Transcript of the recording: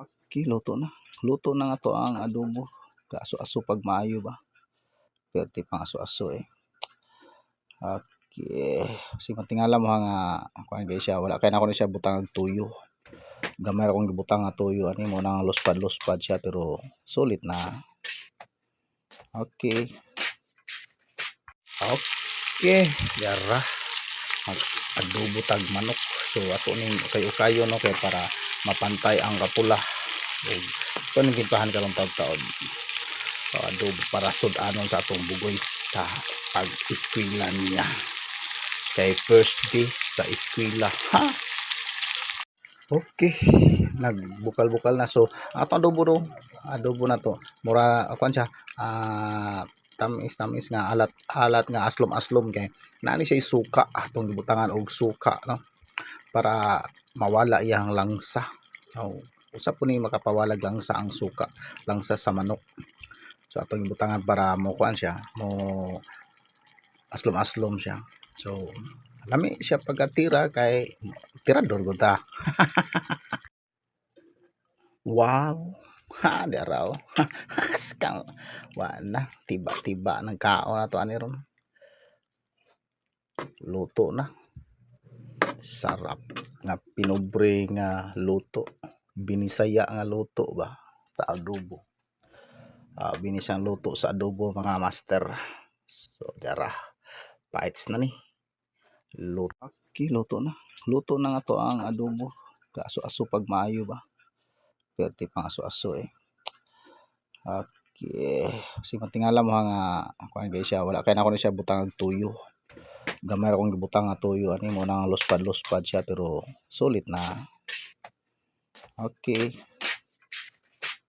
Okay, luto na. Luto na nga to ang adobo. Kaaso-aso pag maayo ba. Pwede pang aso-aso eh. Okay. Kasi matingala mo nga kuan kay siya, wala kay na ko ni siya butang og tuyo. Gamay ra kong gibutang nga tuyo ani mo nang luspad-luspad siya pero sulit na. Okay. Okay, yara. Mag-adobo tag manok. So ato ning kayo-kayo no kay para mapantay ang kapula. Ito ning gintahan karong taon. Adobo para sudanon sa atong bugoy sa pag-eskwela niya. Kay first day sa eskwela. Ha? Okay, nagbukal-bukal na. So ato adobo na to mura kuan siya tamis nga alat nga aslom kay naani siya suka atong gibutangan og suka no para mawala iyang langsa. Usa po ni makapawalag langsa ang suka, langsa sa manok. So atong gibutangan para mo kuan siya, mo aslom siya. So lami siya pagkatira kay tirador gud ta. Wow. Ha, daraw. Skang. Wala tiba-tiba ng kaon na to ani ron. Luto na. Sarap nga pinobre nga luto. Binisaya nga luto ba sa adobo. Binisang luto sa adobo mga master. So dara. Bites na ni. Luto. Okay, luto na. Luto na nga to ang adobo. Kaaso-aso pag maayo ba. Pwede pang aso-aso eh. Okay. Kasi matingala mo nga kuan kay siya, wala kay na ko ni siya butang og tuyo. Gamay ra kong gibutang nga tuyo ani mo nang luspad-luspad siya pero sulit na. Okay.